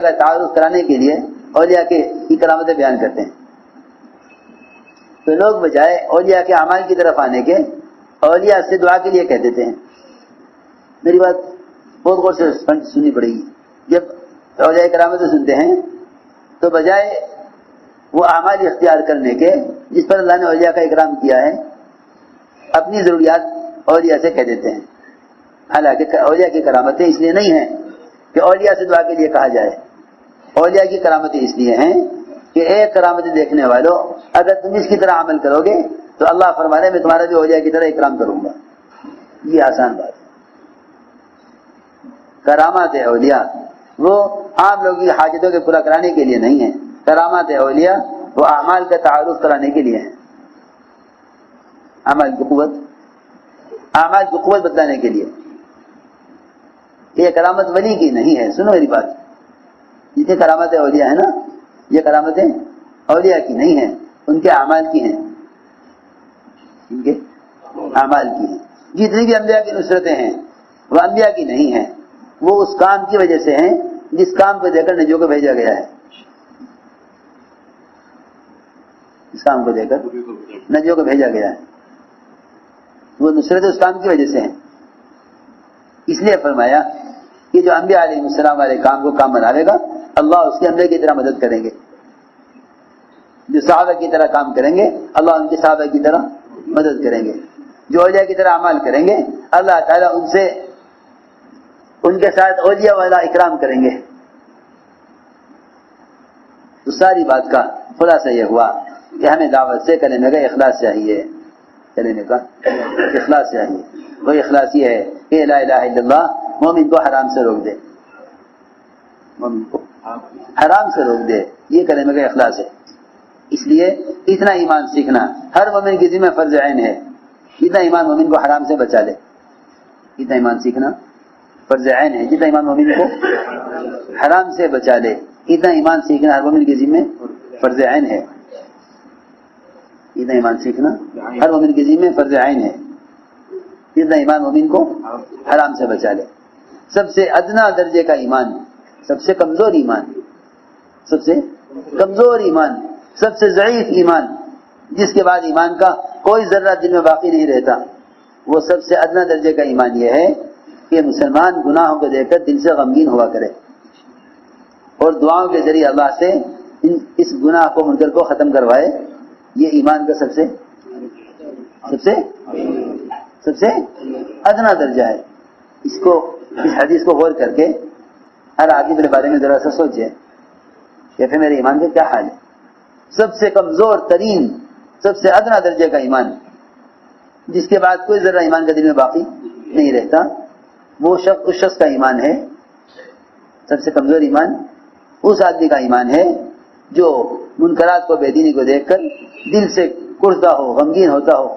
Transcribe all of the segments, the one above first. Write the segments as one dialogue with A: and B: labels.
A: کا تعارف کرانے کے لیے اولیاء کی کرامتیں بیان کرتے ہیں. تو لوگ بجائے اولیاء کے اعمال کی طرف آنے کے اولیاء سے دعا کے لیے کہہ دیتے ہیں. میری بات بہت غور سے سننی پڑے گی. جب اولیاء کرامتیں سنتے ہیں تو بجائے وہ اعمال اختیار کرنے کے جس پر اللہ نے اولیاء کا اکرام کیا ہے اپنی ضروریات اولیاء سے کہہ دیتے ہیں. حالانکہ اولیاء کی کرامتیں اس لیے نہیں ہیں کہ اولیاء سے دعا کے لیے کہا جائے. اولیاء کی کرامتیں اس لیے ہیں کہ ایک کرامت دیکھنے والوں اگر تم اس کی طرح عمل کرو گے تو اللہ فرما رہے میں تمہارا بھی اولیاء کی طرح اکرام کروں گا. یہ آسان بات ہے. کرامات اولیاء وہ عام لوگوں کی حاجتوں کے پورا کرانے کے لیے نہیں ہیں. کرامات اولیاء وہ اعمال کا تعارف کرانے کے لیے ہیں. اعمال کی قوت بتلانے کے لیے. یہ کرامت ولی کی نہیں ہے. سنو میری بات. جتنے کرامت اولیاء ہیں نا یہ کرامتیں اولیاء کی نہیں ہیں, ان کے اعمال کی ہیں. ان کے اعمال کی ہیں. جتنی بھی انبیاء کی نصرتیں ہیں وہ انبیاء کی نہیں ہیں. وہ اس کام کی وجہ سے ہیں جس کام کو دے کر نبیوں کو بھیجا گیا ہے. اس کام کو دے کر نبیوں کو بھیجا گیا ہے. وہ نصرت اس کام کی وجہ سے ہیں. اس لیے فرمایا کہ جو انبیاء علیہ السلام والے کام کو کام بناوے گا اللہ اس کے انبیاء کی طرح مدد کریں گے. جو صحابہ کی طرح کام کریں گے اللہ ان کے صحابہ کی طرح مدد کریں گے. جو اولیاء کی طرح اعمال کریں گے اللہ تعالیٰ ان کے ساتھ اولیاء والا اکرام کریں گے. تو ساری بات کا خلاصہ یہ ہوا کہ ہمیں دعوت سے کلمے کا اخلاص چاہیے. کلمے کا اخلاص چاہیے. وہ اخلاص یہ ہے کہ لا الہ الا اللہ مومن کو حرام سے روک دے. مومن کو حرام سے روک دے. یہ کلمے کا اخلاص ہے. اس لیے اتنا ایمان سیکھنا ہر مومن کی ذمہ فرض عین ہے. اتنا ایمان مومن کو حرام سے بچا لے. اتنا ایمان سیکھنا فرض عین ہے. جتنا ایمان مومن کو حرام سے بچا لے اتنا ایمان سیکھنا ہر مومن کی ذمہ فرض عین ہے. اتنا ایمان سیکھنا ہر مومن کی ذمہ فرض عین ہے. جتنا ایمان مومن کو حرام سے بچا لے. سب سے ادنا درجے کا ایمان, سب سے کمزور ایمان, سب سے کمزور ایمان, سب سے ضعیف ایمان, جس کے بعد ایمان کا کوئی ذرہ دل میں باقی نہیں رہتا, وہ سب سے ادنا درجے کا ایمان یہ ہے کہ مسلمان گناہوں کو دیکھ کر دل سے غمگین ہوا کرے اور دعاؤں کے ذریعے اللہ سے اس گناہ کو منکر کو ختم کروائے. یہ ایمان کا سب سے ادنا درجہ ہے. اس حدیث کو غور کر کے ہر آدمی میرے بارے میں ذرا سا سوچے کہ پھر میرے ایمان کا کیا حال ہے. سب سے کمزور ترین سب سے ادنا درجے کا ایمان جس کے بعد کوئی ذرہ ایمان کا دل میں باقی نہیں رہتا, وہ اس شخص کا ایمان ہے. سب سے کمزور ایمان اس آدمی کا ایمان ہے جو منکرات کو بے دینی کو دیکھ کر دل سے کرتا ہو, غمگین ہوتا ہو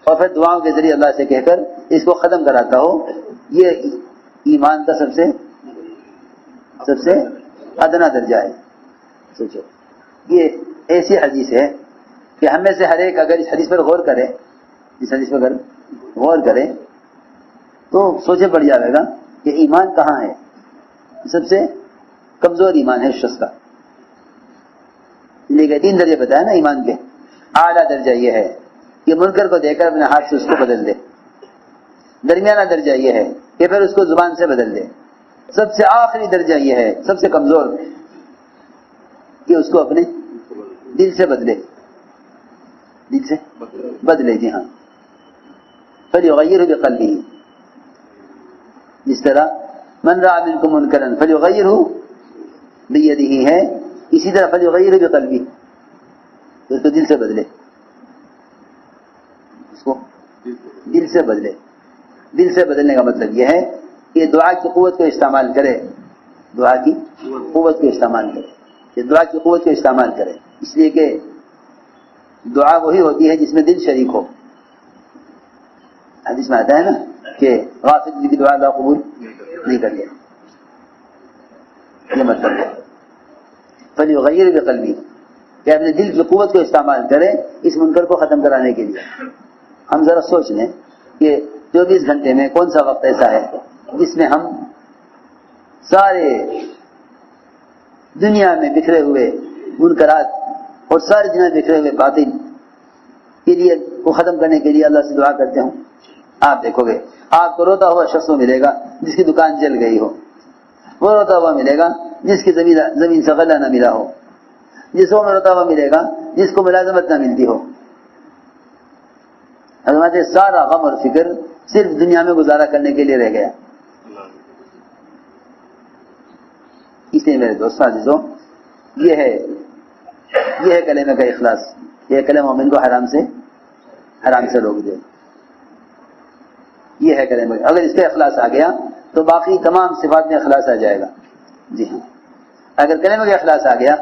A: اور پھر دعاؤں کے ذریعے اللہ سے کہہ کر اس کو ختم کراتا ہو. یہ ایمان کا سب سے ادنا درجہ ہے. سوچو, یہ ایسی حدیث ہے کہ ہم میں سے ہر ایک اگر اس حدیث پر غور کرے, اس حدیث پر غور کرے تو سوچے پڑ جائے گا کہ ایمان کہاں ہے. سب سے کمزور ایمان ہے اس شخص کا. لیکن 3 درجے بتایا نا ایمان کے. اعلیٰ درجہ یہ ہے کہ منکر کو دیکھ کر اپنے ہاتھ سے اس کو بدل دے. درمیانہ درجہ یہ ہے کہ پھر اس کو زبان سے بدل دے. سب سے آخری درجہ یہ ہے, سب سے کمزور, کہ اس کو اپنے دل سے بدلے. دل سے بدلے, جی ہاں. فَلْيُغَيِّرْهُ بِقَلْبِهِ, جس طرح من رأى منكم منكرا فَلْيُغَيِّرْهُ بِيَدِهِ ہے, اسی طرح فَلْيُغَيِّرْهُ بِقَلْبِهِ, تو اس کو دل سے بدلے. اس کو دل سے بدلے. دل سے بدلنے کا مطلب یہ ہے کہ دعا کی قوت کو استعمال کرے. دعا کی قوت کو استعمال کرے. کہ دعا کی قوت کو استعمال کرے, اس لیے کہ دعا وہی ہوتی ہے جس میں دل شریک ہو. حدیث میں آتا ہے نا کہ غافل کی دعا اللہ قبول نہیں کرتے. یہ مطلب ہے فَلْيُغَيِّرْ بِقَلْبِهِ, کہ اپنے دل کی قوت کو استعمال کرے اس منکر کو ختم کرانے کے لیے. ہم ذرا سوچ لیں کہ 24 گھنٹے میں کون سا وقت ایسا ہے جس میں ہم سارے دنیا میں بکھرے ہوئے منکرات اور ساری دنیا میں بکھرے ہوئے باطل کے لیے کو ختم کرنے کے لیے اللہ سے دعا کرتے ہوں، آپ دیکھو گے آپ کو روتا ہوا شخص ملے گا جس کی دکان جل گئی ہو، وہ روتا ہوا ملے گا جس کی زمین سے غلہ نہ ملا ہو، جس کو میں روتا ہوا ملے گا جس کو ملازمت نہ ملتی ہو۔ ہمارے سارا غم اور فکر صرف دنیا میں گزارا کرنے کے لیے رہ گیا۔ اس لیے میرے دوست عزیزوں، یہ ہے کلمے کا اخلاص۔ یہ کلمہ مومن کو حرام سے روک دے۔ یہ ہے کلمہ، اگر اس کا اخلاص آ گیا تو باقی تمام صفات میں اخلاص آ جائے گا۔ جی ہاں، اگر کلمے کا اخلاص آ گیا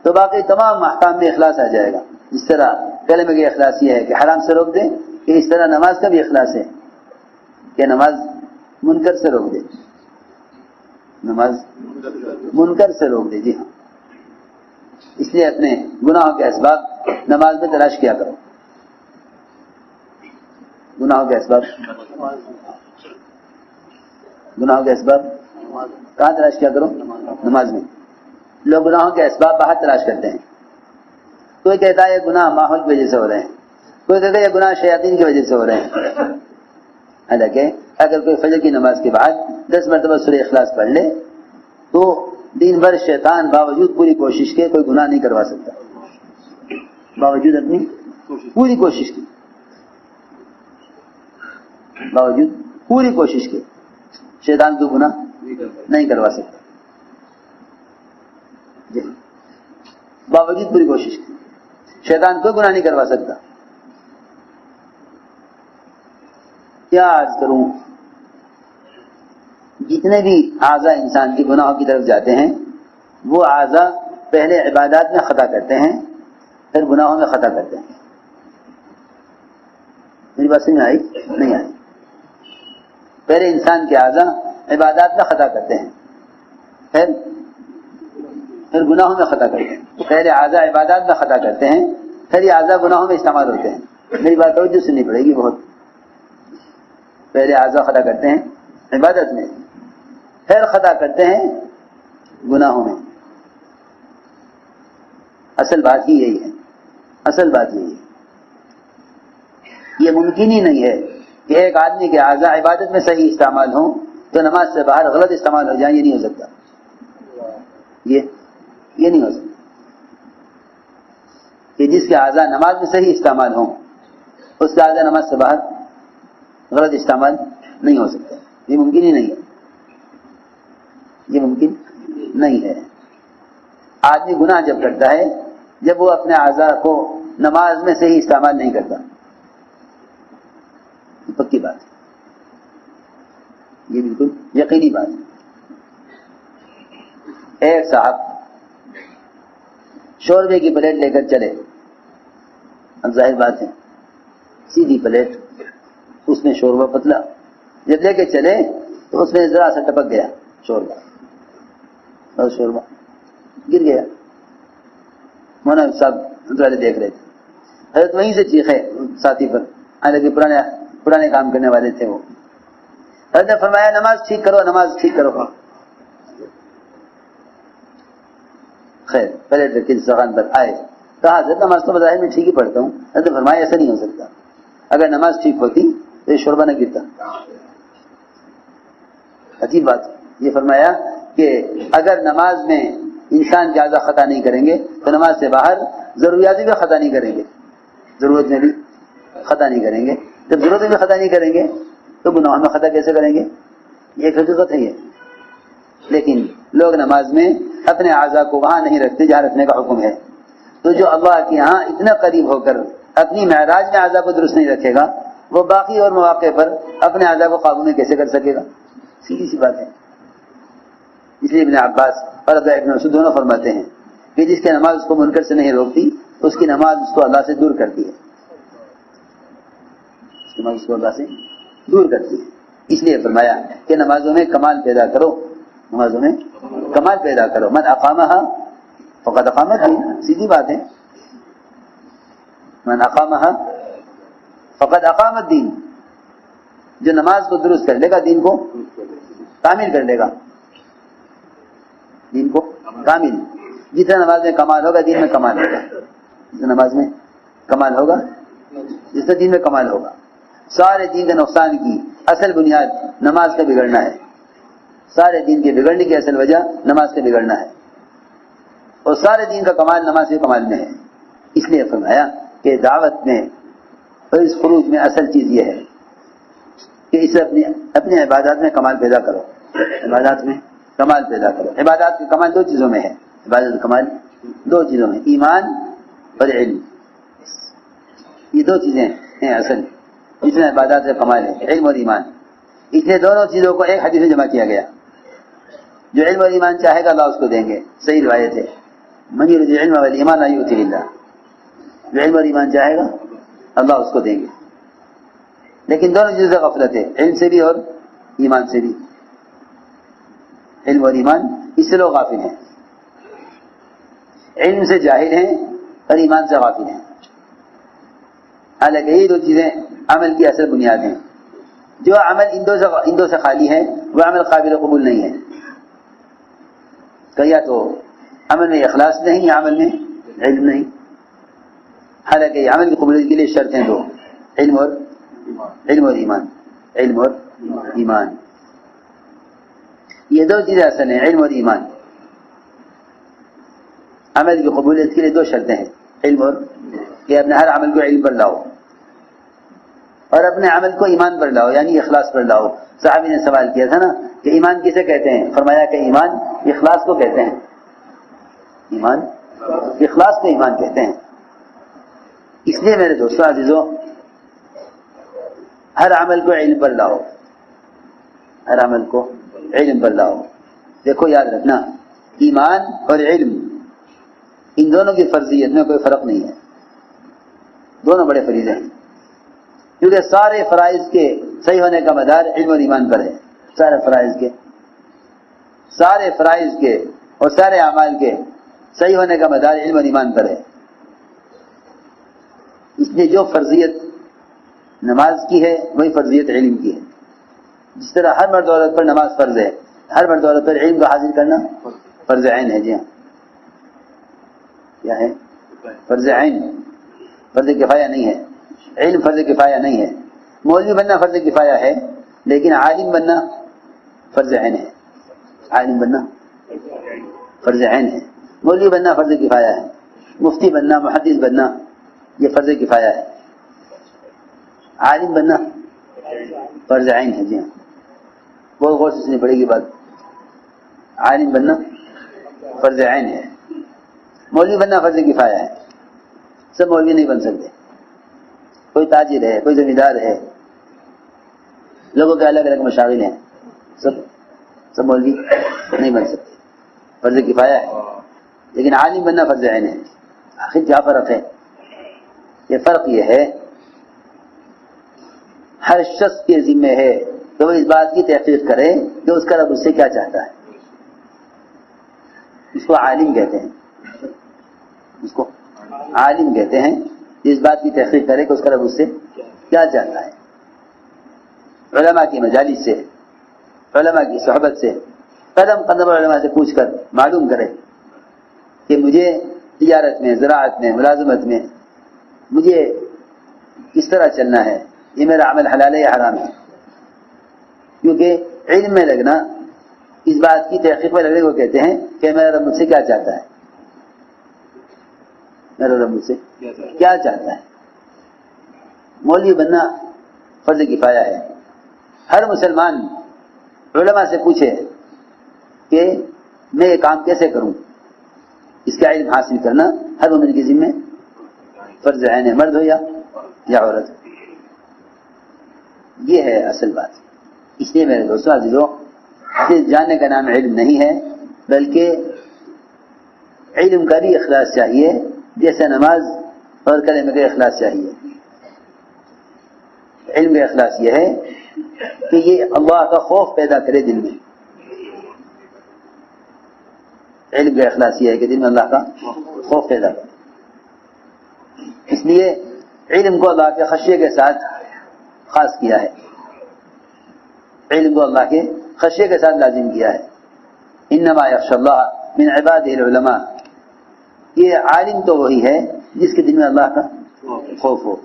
A: تو باقی تمام احکام میں اخلاص آ جائے گا۔ جس طرح کلمے کا اخلاص یہ ہے کہ حرام سے روک دے، کہ اس طرح نماز کا بھی اخلاص ہے کہ نماز منکر سے روک دے، نماز منکر سے روک دے۔ جی ہاں، اس لیے اپنے گناہوں کے اسباب نماز میں تلاش کیا کرو۔ گناہوں کے اسباب کہاں تلاش کیا کرو؟ نماز میں۔ لوگ گناہوں کے اسباب باہر تلاش کرتے ہیں۔ کوئی کہتا ہے یہ گناہ ماحول کی وجہ سے ہو رہے ہیں، کوئی کہتا ہے یہ گناہ شیاطین کی وجہ سے ہو رہے ہیں۔ حالانکہ اگر کوئی فجر کی نماز کے بعد 10 مرتبہ سورہ اخلاص پڑھ لے تو دن بھر شیطان باوجود پوری کوشش کے کوئی گناہ نہیں کروا سکتا، باوجود اپنی پوری کوشش کی، باوجود پوری کوشش کے شیطان کو گناہ نہیں کروا سکتا۔ جی، باوجود پوری کوشش کی شیطان کوئی گناہ نہیں کروا سکتا۔ کیا عرض کروں، جتنے بھی اعضاء انسان کے گناہوں کی طرف جاتے ہیں وہ اعضاء پہلے عبادات میں خطا کرتے ہیں، پھر گناہوں میں خطا کرتے ہیں۔ میری بات سمجھ آئی؟ نہیں آئی؟ پہلے انسان کے اعضاء عبادات میں خطا کرتے ہیں، پھر گناہوں میں خطا کرتے ہیں۔ پہلے اعضاء عبادات میں خطا کرتے ہیں، پھر یہ اعضاء گناہوں میں استعمال ہوتے ہیں۔ میری بات توجہ سننی پڑے گی بہت۔ پہلے اعضاء خطا کرتے ہیں عبادت میں، پھر خطا کرتے ہیں گناہوں میں۔ اصل بات ہی یہی ہے، اصل بات یہی ہے۔ یہ ممکن ہی نہیں ہے کہ ایک آدمی کے اعضاء عبادت میں صحیح استعمال ہوں تو نماز سے باہر غلط استعمال ہو جائیں، یہ نہیں ہو سکتا، یہ نہیں ہو سکتا کہ جس کے اعضاء نماز میں صحیح استعمال ہوں اس کے اعضاء نماز سے باہر غلط استعمال نہیں ہو سکتا۔ یہ ممکن ہی نہیں ہے، یہ ممکن نہیں ہے۔ آدمی گناہ جب کرتا ہے جب وہ اپنے اعضاء کو نماز میں صحیح استعمال نہیں کرتا، یہ پکی بات ہے، یہ بالکل یقینی بات ہے۔ ایک صاحب شوربے کی پلیٹ لے کر چلے، اب ظاہر بات ہے سیدھی پلیٹ، اس میں شوربہ پتلا، جب لے کے چلے تو اس میں ذرا سا ٹپک گیا شوربہ، اور شوربہ گر گیا۔ مولانا صاحب دیکھ رہے تھے، حضرت وہیں سے چیخے ساتھی پر، حالانکہ پرانے کام کرنے والے تھے وہ۔ حضرت نے فرمایا نماز ٹھیک کرو، نماز ٹھیک کرو۔ خیر پلیٹ رکھ کے زبان پر آئے، کہا حضرت نماز تو بظاہر میں ٹھیک ہی پڑھتا ہوں۔ حضرت نے فرمایا ایسا نہیں ہو سکتا، اگر نماز ٹھیک ہوتی تو یہ شوربہ نہ گرتا۔ عجیب بات، یہ فرمایا کہ اگر نماز میں انسان کے اعضاء خطا نہیں کریں گے تو نماز سے باہر ضروریات میں خطا نہیں کریں گے، ضرورت میں بھی خطا نہیں کریں گے۔ جب ضرورت میں خطا نہیں کریں گے تو گناہوں میں خطا کیسے کریں گے؟ یہ ایک حقیقت ہے یہ۔ لیکن لوگ نماز میں اپنے اعضاء کو وہاں نہیں رکھتے جہاں رکھنے کا حکم ہے، تو جو اللہ کے یہاں اتنا قریب ہو کر اپنی معراج میں اعضاء کو درست نہیں رکھے گا وہ باقی اور مواقع پر اپنے اعضاء کو قابو میں کیسے کر سکے گا؟ سیدھی سی بات ہے۔ اس لیے ابن عباس اور ابن مسعود دونوں فرماتے ہیں کہ جس کی نماز اس کو منکر سے نہیں روکتی اس کی نماز اس کو اللہ سے دور کرتی ہے، اس کی نماز اس کو اللہ سے دور کرتی ہے۔ اس لیے فرمایا کہ نمازوں میں کمال پیدا کرو، نمازوں میں کمال پیدا کرو۔ من اقامہا فقد اقام الدین، سیدھی بات ہے، من اقامہا فقد اقام الدین، جو نماز کو درست کر لے گا دین کو تعمیل کر لے گا۔ دین کو کامل. جتنا نماز میں کمال ہوگا دین میں کمال ہوگا. جتنا نماز میں کمال ہوگا جتنا دین میں کمال ہوگا. سارے دین کے نقصان کی اصل بنیاد نماز کا بگڑنا ہے. سارے دین کے بگڑنے کی اصل وجہ نماز کا بگڑنا ہے. اور سارے دین کا کمال نماز کے کمال میں ہے. اس لیے فرمایا کہ دعوت میں اور اس خروج میں اصل چیز یہ ہے کہ اسے اپنے عبادات میں کمال پیدا کرو. عبادات میں کمال پیدا کرو. عبادات کا کمال دو چیزوں میں ہے. عبادت کا کمال دو چیزوں میں، ایمان اور علم. یہ دو چیزیں ہیں اصل جس میں عبادات کا کمال ہے، علم اور ایمان. اس لیے دونوں چیزوں کو ایک حدیث میں جمع کیا گیا. جو علم اور ایمان چاہے گا اللہ اس کو دیں گے. صحیح روایت ہے، من یرید العلم والایمان لا یؤتیہ اللہ. جو علم اور ایمان چاہے گا اللہ اس کو دیں گے. لیکن دونوں چیزوں سے غفلت ہے، علم سے بھی اور ایمان سے بھی. علم اور ایمان اس سے لوگ غافل ہیں. علم سے جاہل ہیں اور ایمان سے غافل ہیں. حالانکہ یہ دو چیزیں عمل کی اصل بنیاد ہیں. جو عمل ان دو سے خالی ہے وہ عمل قابل قبول نہیں ہے. کہ یا تو عمل میں اخلاص نہیں یا عمل میں علم نہیں. حالانکہ یہ عمل کی قبولیت کے لیے شرط ہیں دو، علم اور ایمان. علم اور ایمان یہ دو چیزیں اصل ہیں، علم اور ایمان. عمل کی قبولیت کے لیے دو شرطیں ہیں، علم اور کہ اپنے ہر عمل کو علم پر لاؤ اور اپنے عمل کو ایمان پر لاؤ، یعنی اخلاص پر لاؤ. صحابی نے سوال کیا تھا نا کہ ایمان کسے کہتے ہیں؟ فرمایا کہ ایمان اخلاص کو کہتے ہیں. ایمان اخلاص کو ایمان کہتے ہیں. اس لیے میرے دوستوں عزیزوں، ہر عمل کو علم پر لاؤ. ہر عمل کو علم پر لاؤ. دیکھو یاد رکھنا، ایمان اور علم ان دونوں کی فرضیت میں کوئی فرق نہیں ہے. دونوں بڑے فریضے ہیں، کیونکہ سارے فرائض کے صحیح ہونے کا مدار علم اور ایمان پر ہے. سارے فرائض کے اور سارے اعمال کے صحیح ہونے کا مدار علم اور ایمان پر ہے. اس لیے جو فرضیت نماز کی ہے وہی فرضیت علم کی ہے. جس طرح ہر مرد عورت پر نماز فرض ہے، ہر مرد عورت پر علم کا حاصل کرنا فرض عین ہے. جی ہاں، کیا ہے؟ فرض عین، فرض کفایہ نہیں ہے. علم فرض کفایہ نہیں ہے. مولوی بننا فرض کفایہ ہے، لیکن عالم بننا فرض عین ہے. عالم بننا فرض عین ہے. مولوی بننا فرض کفایہ ہے. مفتی بننا، محدث بننا یہ فرض کفایہ ہے. عالم بننا فرض عین ہے. جی ہاں، بہت غور سے سننی پڑے گی بات. عالم بننا فرض عین ہے. مولوی بننا فرض کفایہ ہے. سب مولوی نہیں بن سکتے. کوئی تاجر ہے، کوئی زمیندار ہے، لوگوں کے الگ الگ مشاغل ہیں، سب مولوی نہیں بن سکتے. فرض کفایہ ہے. لیکن عالم بننا فرض عین ہے. آخر کیا فرق ہے؟ یہ فرق یہ ہے ہر شخص کے ذمہ ہے کہ وہ اس بات کی تحقیق کرے کہ اس کا رب اس سے کیا چاہتا ہے. اس کو عالم کہتے ہیں. اس کو عالم کہتے ہیں اس بات کی تحقیق کرے کہ اس کا رب اس سے کیا چاہتا ہے. علماء کی مجالس سے، علماء کی صحبت سے، قدم قدم علماء سے پوچھ کر معلوم کرے کہ مجھے تجارت میں، زراعت میں، ملازمت میں مجھے کس طرح چلنا ہے، یہ میرا عمل حلال ہے یا حرام ہے. کیونکہ علم میں لگنا، اس بات کی تحقیق میں لگنے کو کہتے ہیں کہ میرا رب مجھ سے کیا چاہتا ہے. میرا رب مجھ سے کیا چاہتا ہے. مولوی بننا فرض کفایہ ہے. ہر مسلمان علماء سے پوچھے کہ میں یہ کام کیسے کروں، اس کا علم حاصل کرنا ہر مومن کے ذمہ فرض عین ہے، مرد ہو یا عورت. یہ ہے اصل بات. اس لیے میرے دوستوں عزیزوں، صرف جاننے کا نام علم نہیں ہے، بلکہ علم کا بھی اخلاص چاہیے، جیسے نماز اور کلمہ کا اخلاص چاہیے. علم کا اخلاص یہ ہے کہ یہ اللہ کا خوف پیدا کرے دل میں. علم کا اخلاص یہ ہے کہ دل میں اللہ کا خوف پیدا کرے. اس لیے علم کو اللہ کے خشیے کے ساتھ خاص کیا ہے. علم کو اللہ کے خشیے کے ساتھ لازم کیا ہے. انما یخشى اللہ من عباده العلماء، یہ عالم تو وہی ہے جس کے دل میں اللہ کا خوف ہو.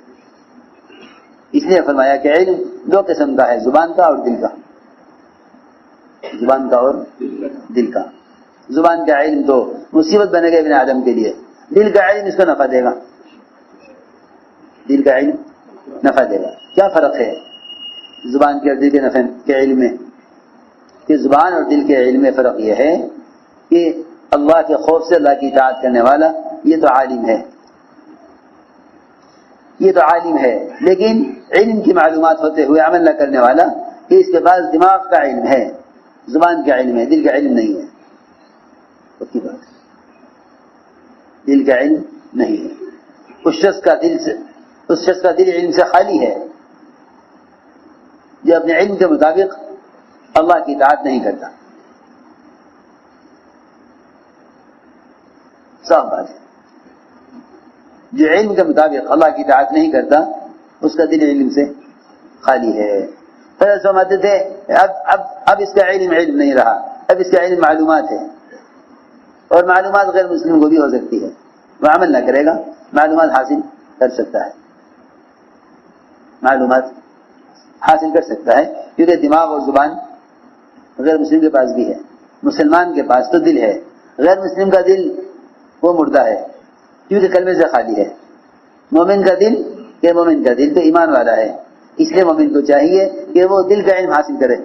A: اس لیے فرمایا کہ علم دو قسم کا ہے، زبان کا اور دل کا. زبان کا اور دل کا. زبان کا علم تو مصیبت بنے گا ابن آدم کے لیے، دل کا علم اس کو نفع دے گا. دل کا علم نفع دے گا. کیا فرق ہے زبان کے اور دل کے نفع کے علم میں؟ کہ زبان اور دل کے علم میں فرق یہ ہے کہ اللہ کے خوف سے اللہ کی اطاعت کرنے والا یہ تو عالم ہے، یہ تو عالم ہے، لیکن علم کی معلومات ہوتے ہوئے عمل نہ کرنے والا کہ اس کے پاس دماغ کا علم ہے، زبان کا علم ہے، دل کا علم نہیں ہے. پکی بات، دل کا علم نہیں ہے. اس شخص کا دل علم سے خالی ہے جو اپنے علم کے مطابق اللہ کی اطاعت نہیں کرتا. صاف بات ہے، جو علم کے مطابق اللہ کی اطاعت نہیں کرتا اس کا دل علم سے خالی ہے. پھر سمجھتے تھے اب اس کا علم نہیں رہا، اب اس کا علم معلومات ہے، اور معلومات غیر مسلم کو بھی ہو سکتی ہے، وہ عمل نہ کرے گا معلومات حاصل کر سکتا ہے، معلومات حاصل کر سکتا ہے، کیونکہ دماغ اور زبان غیر مسلم کے پاس بھی ہے. مسلمان کے پاس تو دل ہے، غیر مسلم کا دل وہ مردہ ہے کیونکہ کلمے سے خالی ہے. مومن کا دل تو ایمان والا ہے، اس لیے مومن کو چاہیے کہ وہ دل کا علم حاصل کرے،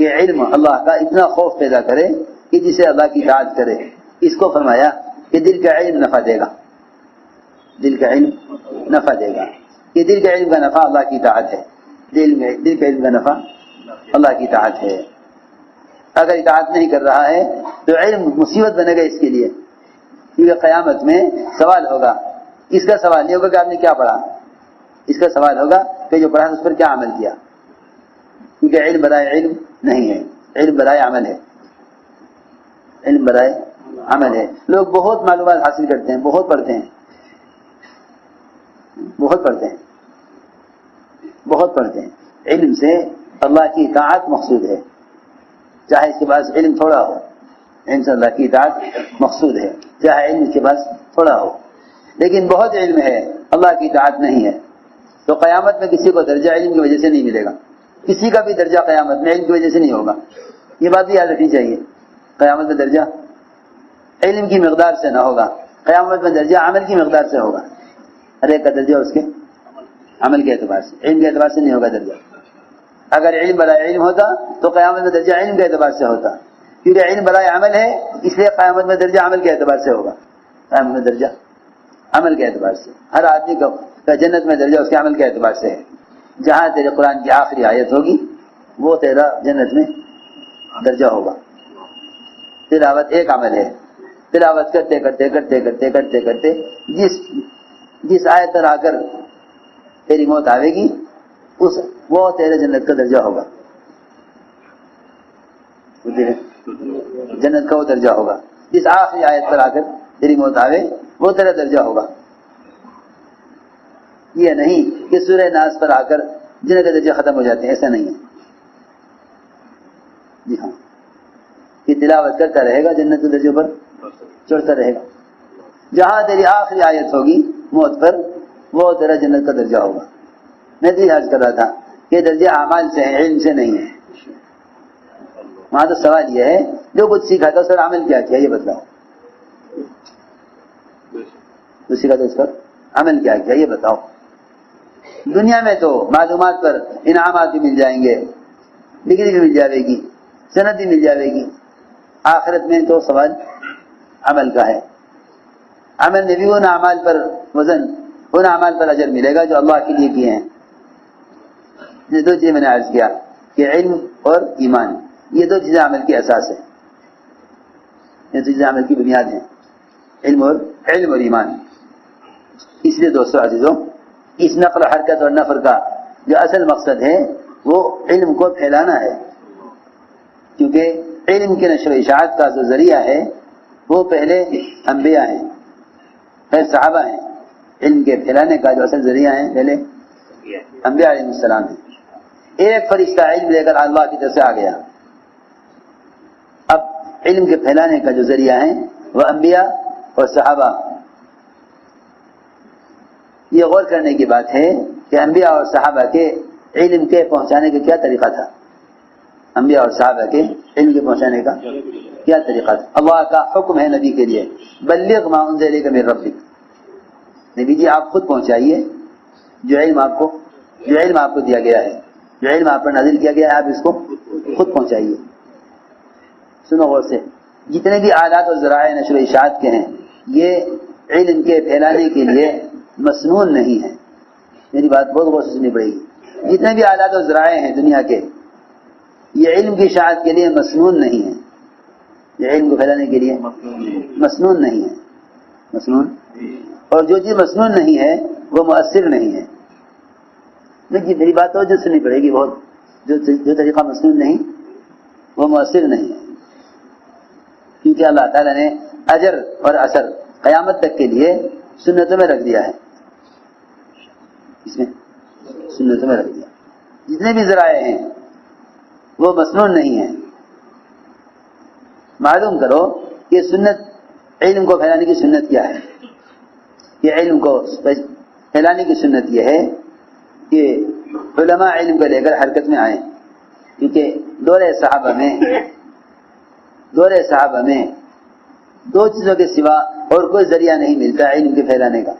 A: کہ علم اللہ کا اتنا خوف پیدا کرے کہ جسے اللہ کی اطاعت کرے. اس کو فرمایا کہ دل کا علم نفع دے گا، دل کا علم نفع دے گا. کہ دل کا علم کا نفع اللہ کی اطاعت ہے، دل کا علم کا نفع اللہ کی اطاعت ہے. اگر اطاعت نہیں کر رہا ہے تو علم مصیبت بنے گا اس کے لیے، کیونکہ قیامت میں سوال ہوگا. اس کا سوال نہیں ہوگا کہ آپ نے کیا پڑھا، اس کا سوال ہوگا کہ جو پڑھا اس پر کیا عمل کیا، کیونکہ علم برائے علم نہیں ہے، علم برائے عمل ہے. علم برائے عمل ہے. لوگ بہت معلومات حاصل کرتے ہیں، بہت پڑھتے ہیں، علم سے اللہ کی اطاعت مقصود ہے، چاہے اس کے پاس علم تھوڑا ہو. علم سے اللہ کی اطاعت مقصود ہے چاہے علم اس کے پاس تھوڑا ہو. لیکن بہت علم ہے اللہ کی اطاعت نہیں ہے تو قیامت میں کسی کو درجہ علم کی وجہ سے نہیں ملے گا. کسی کا بھی درجہ قیامت میں علم کی وجہ سے نہیں ہوگا. یہ بات بھی یاد رکھنی چاہیے. قیامت میں درجہ علم کی مقدار سے نہ ہوگا، قیامت میں درجہ عمل کی مقدار سے ہوگا. ہر ایک کا درجہ اس کے عمل کے اعتبار سے، علم کے اعتبار سے نہیں ہوگا درجہ. اگر علم برائے علم ہوتا تو قیامت میں درجہ علم کے اعتبار سے ہوتا، کیونکہ علم برائے عمل ہے اس لیے قیامت میں درجہ عمل کے اعتبار سے ہوگا. قیامت میں درجہ عمل کے اعتبار سے، ہر آدمی کا جنت میں درجہ اس کے عمل کے اعتبار سے ہے. جہاں تیرے قرآن کی آخری آیت ہوگی وہ تیرا جنت میں درجہ ہوگا. تلاوت ایک عمل ہے، تلاوت کرتے کرتے کرتے کرتے کرتے کرتے جس آیت پر آ کر تیری موت آئے گی وہ تیرے جنت کا درجہ ہوگا، جنت کا وہ درجہ ہوگا. جس آخری آیت پر آ کر تیری موت آئے وہ تیرا درجہ ہوگا. یہ نہیں کہ سورہ ناس پر آ کر جنت کے درجے ختم ہو جاتے ہیں، ایسا نہیں ہے. جی ہاں، یہ تلاوت کرتا رہے گا جنت کے درجوں پر چڑھتا رہے گا. جہاں تیری آخری آیت ہوگی موت پر وہ تیرا جنت کا درجہ ہوگا. میں تو یہ عرض کر رہا تھا کہ درجہ اعمال سے ہے، علم سے نہیں ہے. وہاں تو سوال یہ ہے جو کچھ سیکھا تھا اس پر عمل کیا کیا یہ بتلاؤ. جو سیکھا تھا اس پر عمل کیا کیا یہ بتاؤ. دنیا میں تو معلومات پر انعامات بھی مل جائیں گے، ڈگری بھی مل جائے گی، سند بھی مل جائے گی. آخرت میں تو سوال عمل کا ہے. عمل میں بھی ان اعمال پر وزن، ان اعمال پر اجر ملے گا جو اللہ کے لیے کیے ہیں. یہ دو چیزیں میں نے عرض کیا کہ علم اور ایمان، یہ دو چیزیں عمل کی اساس ہے، یہ دو چیزیں عمل کی بنیاد ہیں، علم اور ایمان. اس لیے دوستو عزیزوں، اس نقل حرکت اور نفر کا جو اصل مقصد ہے وہ علم کو پھیلانا ہے، کیونکہ علم کے نشر و اشاعت کا جو ذریعہ ہے وہ پہلے انبیاء ہیں، پھر صحابہ ہیں. علم کے پھیلانے کا جو اصل ذریعہ ہے پہلے انبیاء علیہ السلام ہیں. ایک فرشتہ علم لے کر اللہ کی طرف سے آ گیا. اب علم کے پھیلانے کا جو ذریعہ ہیں وہ انبیاء اور صحابہ. یہ غور کرنے کی بات ہے کہ انبیاء اور صحابہ کے علم کے پہنچانے کا کیا طریقہ تھا. انبیاء اور صحابہ کے علم کے پہنچانے کا کیا طریقہ تھا. اللہ کا حکم ہے نبی کے لیے بلغ ما انزل الیک من ربک. نبی جی آپ خود پہنچائیے جو علم آپ کو دیا گیا ہے, جو علم آپ پر نازل کیا گیا ہے, آپ اس کو خود پہنچائیے. سنو غور سے, جتنے بھی آلات اور ذرائع نشر و اشاعت کے ہیں یہ علم کے پھیلانے کے لیے مسنون نہیں ہے. میری بات بہت غور سے سننی پڑے گی. جتنے بھی آلات اور ذرائع ہیں دنیا کے یہ علم کی اشاعت کے لیے مسنون نہیں ہے. یہ علم کو پھیلانے کے لیے مسنون نہیں ہے. مسنون, اور جو چیز مسنون نہیں ہے وہ مؤثر نہیں ہے. دیکھیے میری بات تو جو سننی پڑے گی بہت, جو طریقہ مسنون نہیں وہ مؤثر نہیں ہے, کیونکہ اللہ تعالیٰ نے اجر اور اثر قیامت تک کے لیے سنتوں میں رکھ دیا ہے. اس میں سنتوں میں رکھ دیا. جتنے بھی ذرائع ہیں وہ مسنون نہیں ہیں. معلوم کرو کہ سنت علم کو پھیلانے کی سنت کیا ہے. یہ علم کو پھیلانے کی سنت یہ ہے کہ علماء علم کو لے کر حرکت میں آئیں, کیونکہ دور صحابہ میں دو چیزوں کے سوا اور کوئی ذریعہ نہیں ملتا علم کے پھیلانے کا.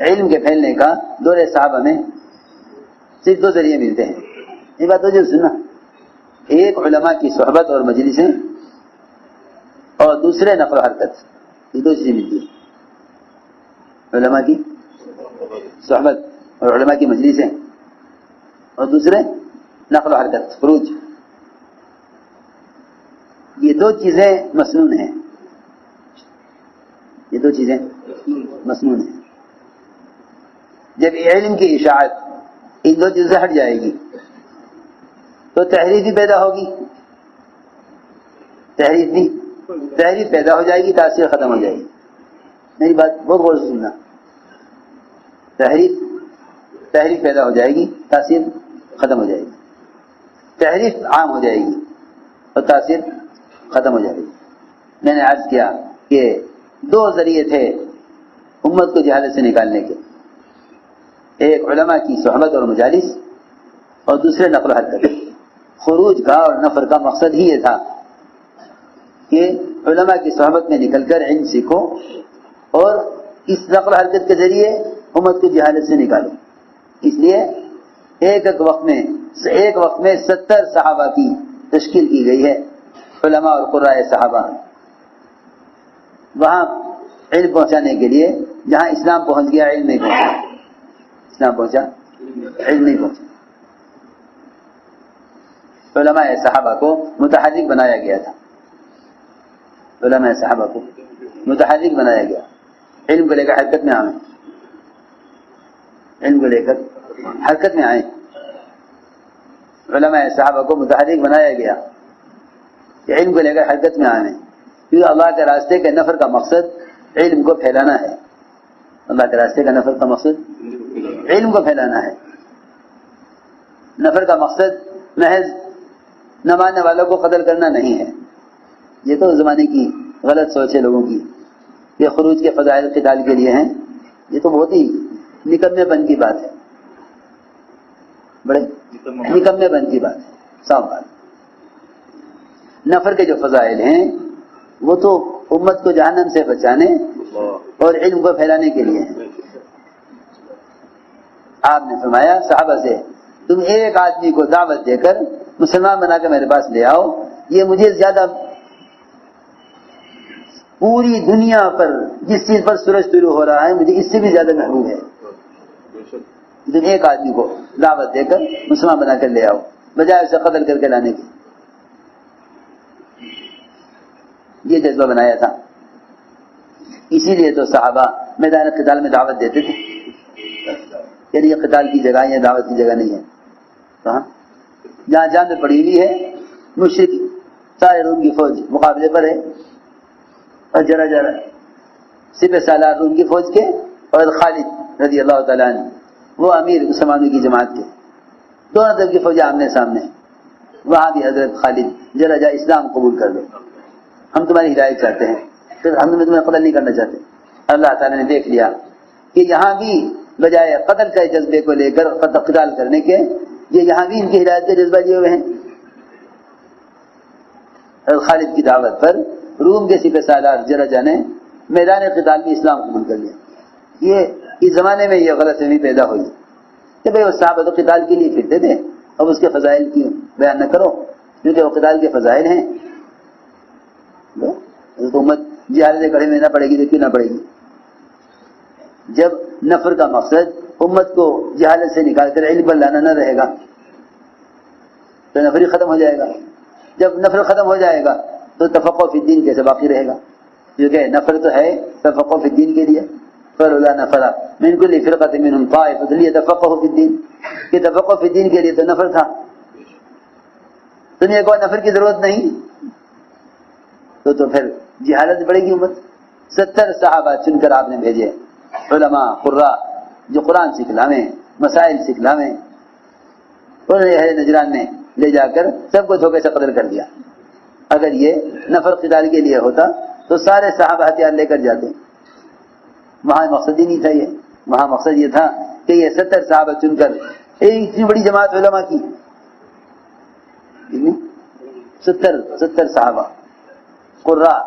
A: علم کے پھیلنے کا دور صحابہ میں صرف دو ذریعے ملتے ہیں. یہ بات تو سننا, ایک علماء کی صحبت اور مجلسیں, اور دوسرے نقل و حرکت. یہ دو چیزیں ملتی ہیں, علماء کی صحبت اور علماء کی مجلسیں, اور دوسرے نقل و حرکت, خروج. یہ دو چیزیں مسنون ہیں. یہ دو چیزیں مسنون ہیں. جب علم کی اشاعت ان دو چیزوں سے ہٹ جائے گی تو تحریف بھی پیدا ہوگی. تحریف پیدا ہو جائے گی, تاثیر ختم ہو جائے گی. میری بات بہت غور سے سننا. تحریف پیدا ہو جائے گی, تاثیر ختم ہو جائے گی. تحریف عام ہو جائے گی اور تاثیر ختم ہو جائے گی. میں نے عرض کیا کہ دو ذریعے تھے امت کو جہالت سے نکالنے کے, ایک علماء کی صحبت اور مجالس, اور دوسرے نقل و حرکت. خروج کا اور نفر کا مقصد ہی یہ تھا کہ علماء کی صحبت میں نکل کر علم سیکھو اور اس نقل و حرکت کے ذریعے امت کو جہالت سے نکالو. اس لیے ایک وقت میں 70 صحابہ کی تشکیل کی گئی ہے, علماء اور قرائے صحابہ, وہاں علم پہنچانے کے لیے. جہاں اسلام پہنچ گیا علم نہیں پہنچا. اسلام پہنچا, علم نہیں پہنچا. علماء صحابہ کو متحرک بنایا گیا تھا. علماء صحابہ کو متحرک بنایا گیا. علم کو لے کر حرکت میں آئیں. علم کو لے کر حرکت میں آئیں. علماء صحابہ کو متحرک بنایا گیا کہ علم کو لے کر حرکت میں آئیں, کیونکہ اللہ کے راستے کے نفر کا مقصد علم کو پھیلانا ہے. اللہ کے راستے کا نفر کا مقصد علم کو پھیلانا ہے. نفر کا مقصد محض نہ ماننے والوں کو قتل کرنا نہیں ہے. یہ تو زمانے کی غلط سوچ ہے لوگوں کی. یہ خروج کے فضائل قتال کے لیے ہیں. یہ تو بہت ہی نکمے پن کی بات ہے, بڑے نکمے پن کی بات ہے, صاف بات. نفر کے جو فضائل ہیں وہ تو امت کو جہنم سے بچانے اور علم کو پھیلانے کے لیے ہیں. آپ نے فرمایا صحابہ سے, تم ایک آدمی کو دعوت دے کر مسلمان بنا کے میرے پاس لے آؤ, یہ مجھے زیادہ پوری دنیا پر جس چیز پر سورج طلوع ہو رہا ہے مجھے اس سے بھی زیادہ محبوب ہے. تم ایک آدمی کو دعوت دے کر مسلمان بنا کر لے آؤ بجائے اسے قتل کر کے لانے کی. یہ جذبہ بنایا تھا. اسی لیے تو صحابہ میدان قتال میں دعوت دیتے تھے. یعنی یہ قتال کی جگہ ہے, دعوت کی جگہ نہیں ہے. کہاں جہاں جان میں پڑی ہوئی ہے مشرک سارے روم کی فوج مقابلے پر ہے, اور جرا سپہ سالار روم کی فوج کے, اور خالد رضی اللہ تعالیٰ عنہ وہ امیر مسلمانوں کی جماعت کے, دونوں طرف کی فوجیں آمنے سامنے. وہاں بھی حضرت خالد ذرا جا اسلام قبول کر لو، ہم تمہاری ہدایت چاہتے ہیں، پھر ہم تمہیں قتل نہیں کرنا چاہتے۔ اللہ تعالیٰ نے دیکھ لیا کہ یہاں بھی بجائے قتل کے جذبے کو لے کر قتال کرنے کے، یہ یہاں بھی ان کی ہدایت کے جذبہ لیے ہوئے ہیں۔ خالد کی دعوت پر روم کے سپہ سالار جرجا نے میدان قتال میں اسلام قبول کر لیا۔ یہ اس زمانے میں یہ غلط فہمی پیدا ہوئی کہ بھئی وہ صحابہ تو قتال کے لیے پھرتے تھے، اب اس کے فضائل کی بیان نہ کرو، کیونکہ وہ قتال کے فضائل ہیں۔ تو امت جہاد سے کڑے میں نہ پڑے گی تو کیوں نہ پڑے گی؟ جب نفر کا مقصد امت کو جہالت سے نکال کر علم پر لانا نہ رہے گا تو نفر ہی ختم ہو جائے گا۔ جب نفر ختم ہو جائے گا تو تفقہ فی الدین کیسے باقی رہے گا؟ کیونکہ نفر تو ہے تفقہ فی الدین کے لیے، فلولا نفر من کل فرقۃ منهم طائفۃ لیتفقهوا فی الدین، کہ تفقہ فی الدین کے لیے تو نفر تھا، تمہیں ایک اور نفر کی ضرورت نہیں تو پھر جہالت بڑھے گی امت۔ 70 صحابہ چن کر آپ نے بھیجے، علماء قراء جو قرآن سکھلاویں، مسائل سکھلاویں، انہوں نے اہل نجران میں لے جا کر سب کو دھوکے سے قتل کر دیا۔ اگر یہ نفر قتال کے لیے ہوتا تو سارے صحابہ ہتھیار لے کر جاتے، وہاں مقصد ہی نہیں تھا یہ، وہاں مقصد یہ تھا کہ یہ 70 صحابہ چن کر ایک اتنی بڑی جماعت علماء کی، 70 صحابہ قراء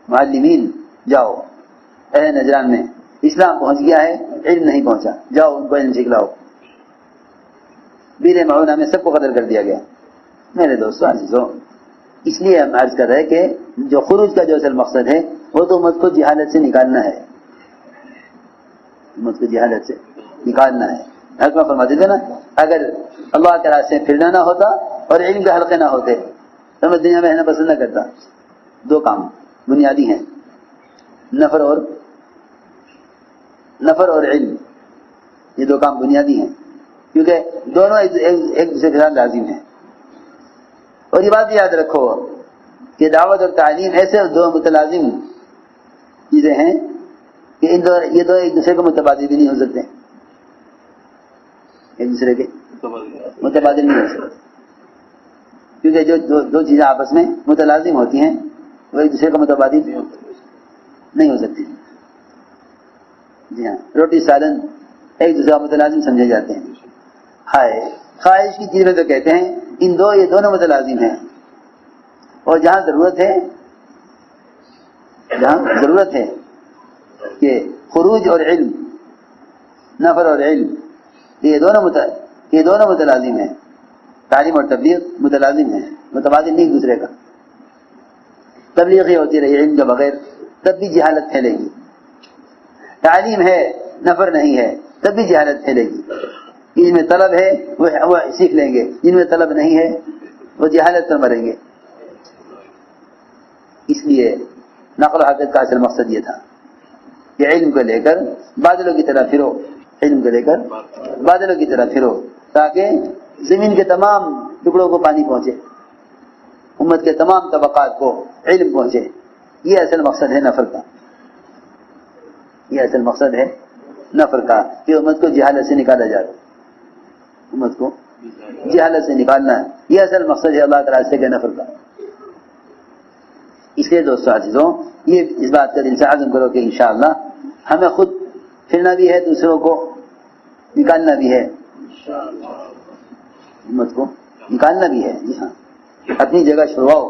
A: معلمین، جاؤ اہل نجران میں اسلام پہنچ گیا ہے، علم نہیں پہنچا، جاؤ ان کو علم سکھلاؤ۔ بیر معونہ میں سب کو قتل کر دیا گیا۔ میرے دوستو عزیزو، اس لیے ہم عرض کر رہے کہ جو خروج کا جو اصل مقصد ہے وہ تو امت کو جہالت سے نکالنا ہے، امت کو جہالت سے نکالنا ہے۔ حکمہ فرماتے تھے نا، اگر اللہ کے راستے میں پھرنا نہ ہوتا اور علم کے حلقے نہ ہوتے تو میں دنیا میں رہنا پسند نہ کرتا۔ دو کام بنیادی ہیں، نفر اور علم، یہ دو کام بنیادی ہیں، کیونکہ دونوں ایک دوسرے کے ساتھ لازم ہیں۔ اور یہ بات یاد رکھو کہ دعوت اور تعلیم ایسے دو متلازم چیزیں ہیں کہ یہ دو ایک دوسرے کو متبادل بھی نہیں ہو سکتے، ایک دوسرے کے متبادل نہیں ہو سکتے، کیونکہ جو دو چیزیں آپس میں متلازم ہوتی ہیں وہ ایک دوسرے کو متبادل نہیں ہو سکتی۔ جی ہاں، روٹی سالن ایک دوسرے کا متلازم سمجھے جاتے ہیں۔ خواہش کی چیز میں تو کہتے ہیں یہ دونوں متلازم ہیں، اور جہاں ضرورت ہے کہ خروج اور علم، نفر اور علم، یہ دونوں متلازم ہیں، تعلیم اور تبلیغ متلازم ہیں، متبادل نہیں دوسرے کا۔ تبلیغ ہی ہوتی رہی علم کے بغیر تب بھی جہالت پھیلے گی، تعلیم ہے نفر نہیں ہے تب بھی جہالت پھیلے گی۔ جن میں طلب ہے وہ سیکھ لیں گے، جن میں طلب نہیں ہے وہ جہالت پر مریں گے۔ اس لیے نقل و حرکت کا اصل مقصد یہ تھا کہ علم کو لے کر بادلوں کی طرح پھرو، علم کو لے کر بادلوں کی طرح پھرو، تاکہ زمین کے تمام ٹکڑوں کو پانی پہنچے، امت کے تمام طبقات کو علم پہنچے۔ یہ اصل مقصد ہے نفر کا، یہ اصل مقصد ہے نفر کا کہ امت کو جہالت سے نکالا جائے، امت کو جہالت سے نکالنا ہے، یہ اصل مقصد ہے اللہ کے راستے کے نفر کا۔ اس لیے دوستو عزیزوں، یہ اس بات کا دل سے عزم کرو کہ انشاءاللہ ہمیں خود پھرنا بھی ہے، دوسروں کو نکالنا بھی ہے، امت کو نکالنا بھی ہے۔ جی ہاں، اپنی جگہ چھڑواؤ،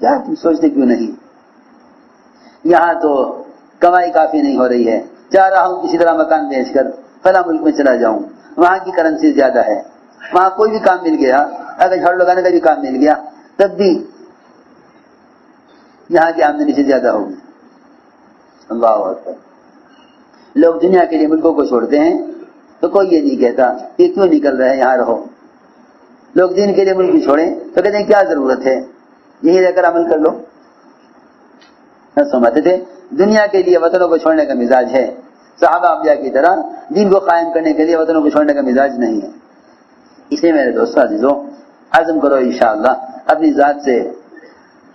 A: کیا تم سوچتے کیوں نہیں یہاں تو کمائی کافی نہیں ہو رہی ہے، چاہ رہا ہوں کسی طرح مکان بیچ کر فلاں ملک میں چلا جاؤں، وہاں کی کرنسی زیادہ ہے، وہاں کوئی بھی کام مل گیا، اگر جھاڑو لگانے کا بھی کام مل گیا تب بھی یہاں کی آمدنی سے زیادہ ہوگی۔ اللہ اکبر۔ لوگ دنیا کے لیے ملکوں کو چھوڑتے ہیں تو کوئی یہ نہیں کہتا کہ کیوں نکل رہے ہیں، یہاں رہو۔ لوگ دین کے لیے ملک بھی چھوڑیں تو کہتے ہیں کیا ضرورت ہے، یہی رہ کر عمل کر لو۔ سمجھتے تھے دنیا کے لیے وطنوں کو چھوڑنے کا مزاج ہے، صحابہ انبیاء کی طرح دین کو قائم کرنے کے لیے وطنوں کو چھوڑنے کا مزاج نہیں ہے۔ اس لیے میرے دوستو عزیزوں، عزم کرو انشاءاللہ اپنی ذات سے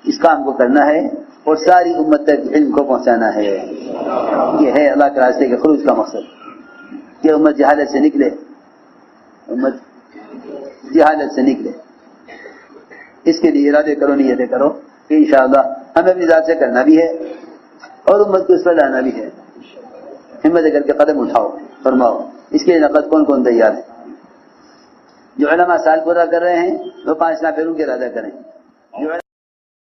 A: اس کام کو کرنا ہے اور ساری امت تک علم کو پہنچانا ہے۔ یہ ہے اللہ کے راستے کے خروج کا مقصد، کہ امت جہالت سے نکلے، امت جہالت سے نکلے. اس کے لیے ارادے کرو، نیتیں کرو کہ انشاءاللہ ہمیں اپنی ذات سے کرنا بھی ہے اور امت کو اس پر لانا بھی ہے. ہمت کر کے قدم اٹھاؤ، فرماؤ اس کے نقد کون کون تیار ہے. جو علماء سال پورا کر رہے ہیں وہ 5 نافلوں کے ارادہ کریں.